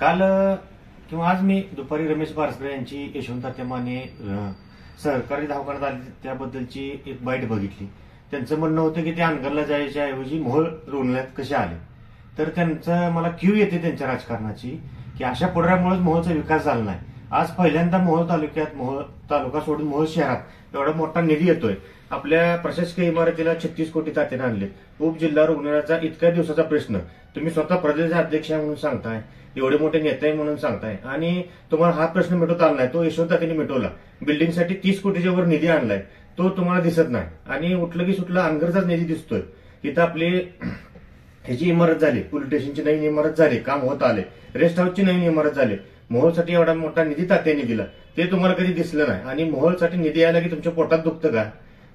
काल किंवा आज मी दुपारी रमेश बारसकर यांची यशवंत तात्या माने सहकारी दवाखान्यात आली त्याबद्दलची एक बाईट बघितली. त्यांचं म्हणणं होतं की ते अनगरला जायच्या ऐवजी मोहोळ रुग्णालयात कसे आले. तर त्यांचं मला क्यू येते त्यांच्या राजकारणाची की अशा पुढाऱ्यामुळेच मोहोळचा विकास झाला नाही. आज पहिल्यांदा मोहोळ तालुक्यात, मोहोळ तालुका सोडून मोहोळ शहरात एवढा मोठा निधी येतोय. आपल्या प्रशासकीय इमारतीला 36 कोटी तात्याने आणले. उपजिल्हा रुग्णालयाचा इतक्या दिवसाचा प्रश्न तुम्ही स्वतः प्रदेश अध्यक्ष म्हणून सांगताय, एवढे मोठे नेते म्हणून सांगताय, आणि तुम्हाला हा प्रश्न मिटवता आला नाही. तो यशवंत तात्याने मिटवला. बिल्डिंगसाठी 30 कोटीच्या वर निधी आणलाय, तो तुम्हाला दिसत नाही. आणि उठलं की सुटलं अनगरचाच निधी दिसतोय. इथं आपली ह्याची इमारत झाली, पोलीस स्टेशनची नवीन इमारत झाली, काम होत आले. रेस्ट हाऊसची नवीन इमारत झाली. मोहोळसाठी एवढा मोठा निधी तात्याने दिला, ते तुम्हाला कधी दिसलं नाही. आणि मोहोळसाठी निधी यायला की तुमच्या पोटात दुखतं का?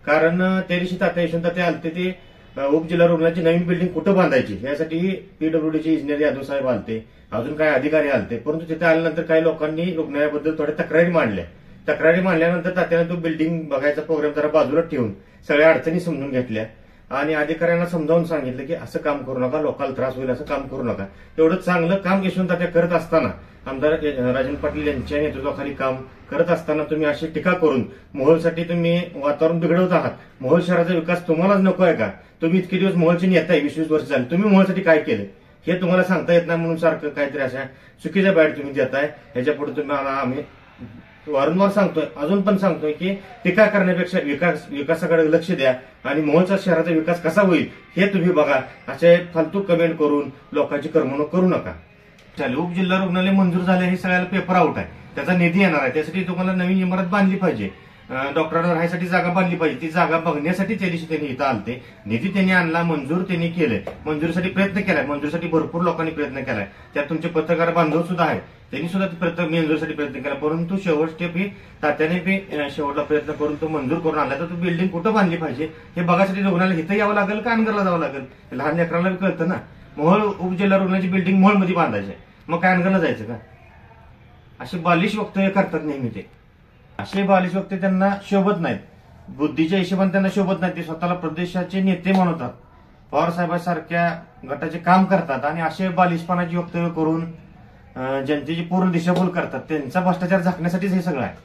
कारण त्या दिवशी तात्या यशवंत तात्या आलते, ते उपजिल्हा रुग्णालयाची नवीन बिल्डिंग कुठं बांधायची यासाठी पीडब्ल्यूडीचे इंजिनियर यादव साहेब आलते, अजून काही अधिकारी आलते. परंतु तिथे आल्यानंतर काही लोकांनी रुग्णालयाबद्दल थोड्या तक्रारी मांडल्या. तक्रारी मांडल्यानंतर तात्याने तो बिल्डिंग बघायचा प्रोग्राम जरा बाजूला ठेवून सगळ्या अडचणी समजून घेतल्या आणि अधिकाऱ्यांना समजावून सांगितलं की असं काम करू नका, लोकांना त्रास होईल असं काम करू नका. एवढं चांगलं काम यशवंत तात्या करत असताना, आमदार राजन पाटील यांच्या नेतृत्वाखाली काम करत असताना तुम्ही अशी टीका करून मोहोळसाठी तुम्ही वातावरण बिघडवत आहात. मोहोळ शहराचा विकास तुम्हालाच नको आहे का? तुम्ही इतके दिवस मोहोळचे नेता आहे, 20-20 वर्ष झाली, तुम्ही मोहोळसाठी काय केलं हे तुम्हाला सांगता येत नाही म्हणून सारखं काहीतरी अशा चुकीच्या बाहेर तुम्ही देताय. ह्याच्या पुढे तुम्हाला आम्ही वारंवार सांगतोय, अजून पण सांगतोय की टीका करण्यापेक्षा विकासाकडे लक्ष द्या आणि मोहोळचा शहराचा विकास कसा होईल हे तुम्ही बघा. असे फालतू कमेंट करून लोकांची करमणूक करू नका. चालेल, उपजिल्हा रुग्णालय मंजूर झाले हे सगळ्याला पेपर आउट आहे. त्याचा निधी येणार आहे, त्यासाठी तुम्हाला नवीन इमारत बांधली पाहिजे, डॉक्टरांना राहायसाठी जागा बांधली पाहिजे. ती जागा बघण्यासाठी त्या दिवशी त्यांनी इथं आलते. निधी त्यांनी आणला, मंजूर त्यांनी केले, मंजुरीसाठी प्रयत्न केलाय, मंजुरीसाठी भरपूर लोकांनी प्रयत्न केलाय. त्यात तुमचे पत्रकार बांधव सुद्धा आहेत, त्यांनी सुद्धा मंजुरीसाठी प्रयत्न केला. परंतु शेवट स्टेप ही तात्याने बी शेवटला प्रयत्न करून तो मंजूर करून आणला. तर तो बिल्डिंग कुठं बांधली पाहिजे हे बघायसाठी रुग्णालय इथं यावं लागेल का अनगरला जावं लागेल? लहान लेकरांना बी कळतं ना. मोहोळ उपजिल्हा रुग्णालयाची बिल्डिंग मोहोळमध्ये बांधायची, मग काय अनगरला जायचं का? असे बालिश वक्तव्य करतात नेहमी ते. असे बालिश वक्तव्य त्यांना शोभत नाहीत, बुद्धीच्या हिशोबाने त्यांना शोभत नाहीत. ते स्वतःला प्रदेशाचे नेते म्हणतात, पवार साहेबांसारख्या गटाचे काम करतात आणि असे बालिशपणाची वक्तव्य करून जनतेची पूर्ण दिशाभूल करतात. त्यांचा भ्रष्टाचार झाकण्यासाठीच हे सगळं आहे.